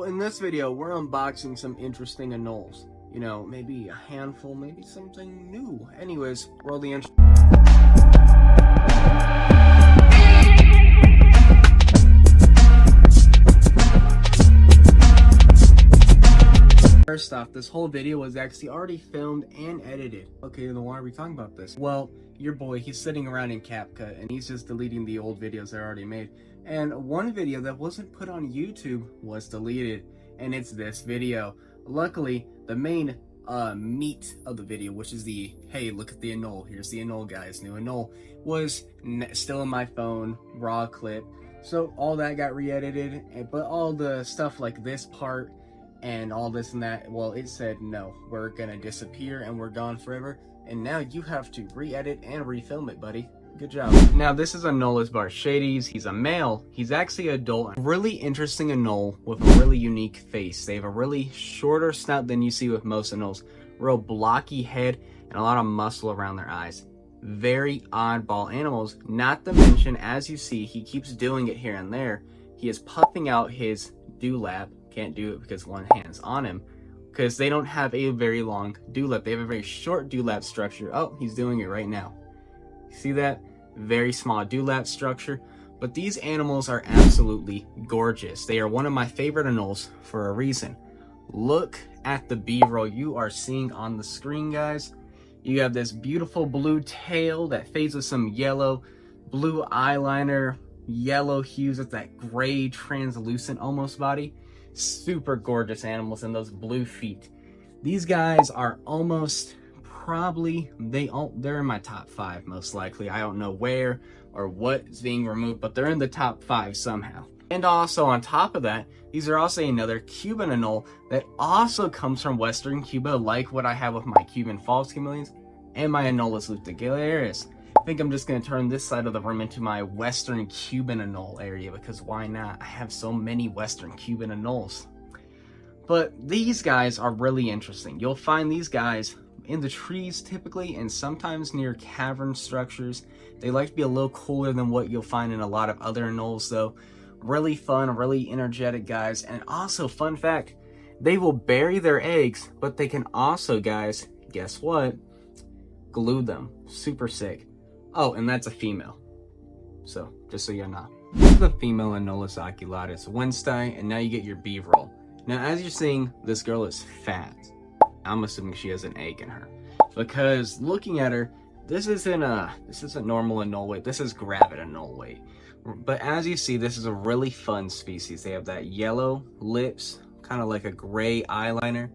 In this video, we're unboxing some interesting anoles. You know, maybe a handful, maybe something new. Anyways, roll the intro. First off, this whole video was actually already filmed and edited. Okay, then why are we talking about this? Well, your boy, he's sitting around in CapCut and he's just deleting the old videos I already made. And one video that wasn't put on YouTube was deleted, and it's this video. Luckily, the main meat of the video, which is the, hey, look at the anole, here's the anole guys, new anole, was still in my phone, raw clip. So all that got re-edited, but all the stuff like this part and all this and that, well, it said no, we're gonna disappear and we're gone forever, and now you have to re-edit and refilm it, buddy. Good job. Now this is Anoles barshades. He's a male. He's actually adult. Really interesting anole with a really unique face. They have a really shorter snout than you see with most anoles. Real blocky head and a lot of muscle around their eyes. Very oddball animals. Not to mention, as you see, he keeps doing it here and there. He is puffing out his dewlap. Can't do it because one hand's on him, because they don't have a very long dewlap. They have a very short dewlap structure. Oh, he's doing it right now. See that? Very small dewlap structure. But these animals are absolutely gorgeous. They are one of my favorite anoles for a reason. Look at the B-roll you are seeing on the screen, guys. You have this beautiful blue tail that fades with some yellow, blue eyeliner, yellow hues with that gray translucent almost body. Super gorgeous animals, and those blue feet. These guys are almost probably, they're in my top 5 most likely. I don't know where or what is being removed, but they're in the top 5 somehow. And also on top of that, these are also another Cuban anole that also comes from Western Cuba, like what I have with my Cuban false chameleons and my Anoles luteolarius. I think I'm just going to turn this side of the room into my Western Cuban anole area, because why not? I have so many Western Cuban anoles. But these guys are really interesting. You'll find these guys in the trees typically, and sometimes near cavern structures. They like to be a little cooler than what you'll find in a lot of other anoles though. Really fun, really energetic guys. And also, fun fact, they will bury their eggs, but they can also, guys, guess what? Glue them. Super sick. Oh, and that's a female. So, just so you know. This is the female Anoles oculatus Wednesday, and now you get your B-roll. Now, as you're seeing, this girl is fat. I'm assuming she has an egg in her, because looking at her, this isn't normal anole weight. This is gravid anole weight. But as you see, this is a really fun species. They have that yellow lips, kind of like a gray eyeliner,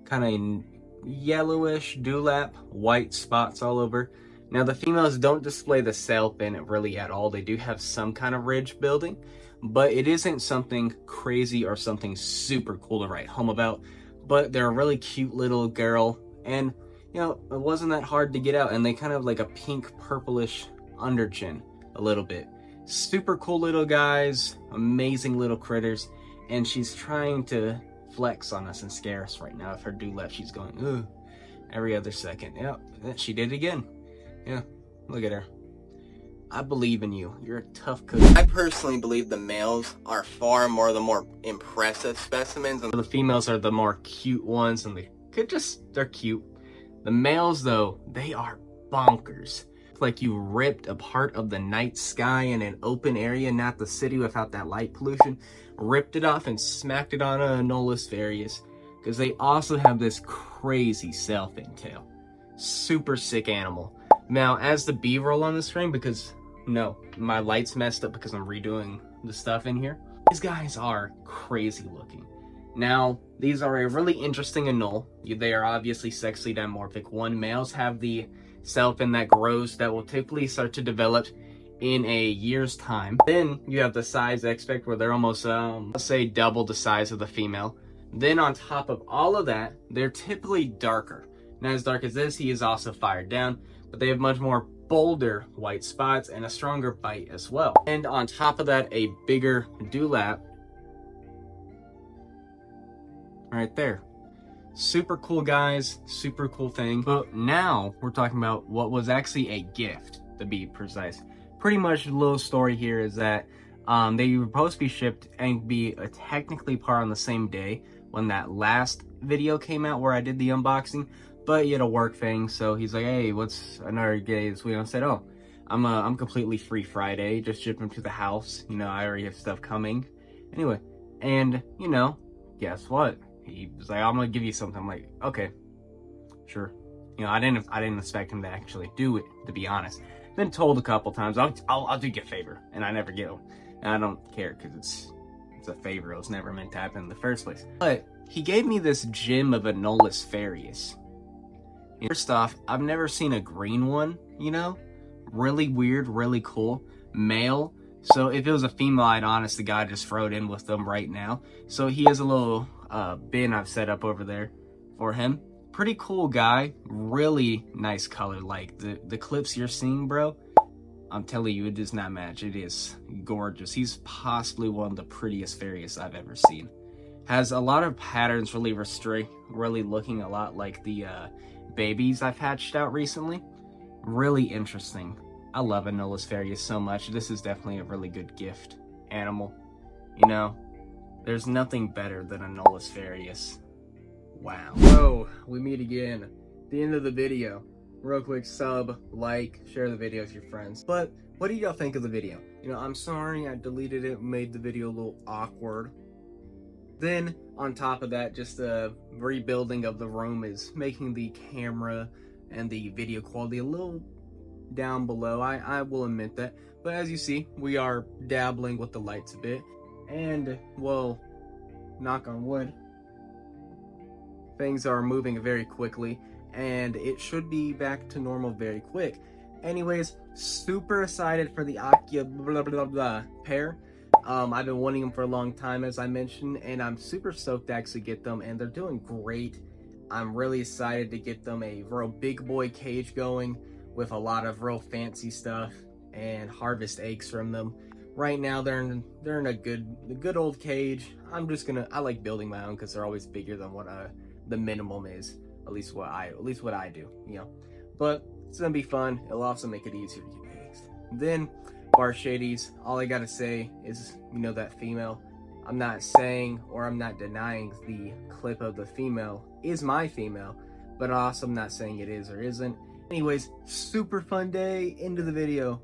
kind of yellowish dewlap, white spots all over. Now the females don't display the self in it really at all. They do have some kind of ridge building, but it isn't something crazy or something super cool to write home about. But they're a really cute little girl, and you know, it wasn't that hard to get out, and they kind of like a pink purplish under chin a little bit. Super cool little guys, amazing little critters, and she's trying to flex on us and scare us right now. If her dewlap, she's going ooh every other second. Yep, she did it again. Yeah, look at her. I believe in you. You're a tough cookie. I personally believe the males are far more the more impressive specimens, and the females are the more cute ones, and they're cute. The males though, they are bonkers. It's like you ripped a part of the night sky in an open area, not the city without that light pollution, ripped it off and smacked it on a Anoles varius, because they also have this crazy self-in tail. Super sick animal. Now, as the B-roll on the screen, because no, my light's messed up because I'm redoing the stuff in here. These guys are crazy looking. Now, these are a really interesting anole. They are obviously sexually dimorphic. Males have the self-in that grows, that will typically start to develop in a year's time. Then you have the size aspect where they're almost, let's say, double the size of the female. Then on top of all of that, they're typically darker. Not as dark as this, he is also fired down, but they have much more bolder white spots and a stronger bite as well. And on top of that, a bigger dewlap right there. Super cool guys, super cool thing. But now we're talking about what was actually a gift, to be precise. Pretty much the little story here is that They were supposed to be shipped and be technically part on the same day when that last video came out where I did the unboxing, but he had a work thing, so he's like, hey, what's another day this week? I said, oh, I'm completely free Friday, just ship them to the house. You know, I already have stuff coming. Anyway, and, you know, guess what? He was like, I'm gonna give you something. I'm like, okay, sure. You know, I didn't expect him to actually do it, to be honest. Been told a couple times, I'll do you a favor, and I never get them. And I don't care, because it's a favor. It was never meant to happen in the first place. But he gave me this gem of Anoles fairies. First off, I've never seen a green one, you know? Really weird, really cool. Male. So if it was a female, I'd honest to God just throw it in with them right now. So he has a little bin I've set up over there for him. Pretty cool guy. Really nice color. Like the clips you're seeing, bro, I'm telling you, it does not match. It is gorgeous. He's possibly one of the prettiest fairies I've ever seen. Has a lot of patterns, really looking a lot like the babies I've hatched out recently. Really interesting. I love Anoles fairies so much. This is definitely a really good gift animal. You know, there's nothing better than Anoles fairies. Wow. So, we meet again. The end of the video. Real quick, sub, like, share the video with your friends. But what do y'all think of the video? You know, I'm sorry I deleted it, made the video a little awkward. Then, on top of that, just the rebuilding of the room is making the camera and the video quality a little down below. I will admit that. But as you see, we are dabbling with the lights a bit. And, well, knock on wood, things are moving very quickly, and it should be back to normal very quick. Anyways, super excited for the Akia blah blah blah pair. I've been wanting them for a long time, as I mentioned, and I'm super stoked to actually get them, and they're doing great. I'm really excited to get them a real big boy cage going with a lot of real fancy stuff and harvest eggs from them. Right now they're in a good old cage. I like building my own because they're always bigger than what the minimum is. At least what I do, you know. But it's gonna be fun. It'll also make it easier to get eggs. Then bar shadies, all I gotta say is, you know, that female. I'm not saying or I'm not denying the clip of the female is my female, but also I'm not saying it is or isn't. Anyways, super fun day. Into the video.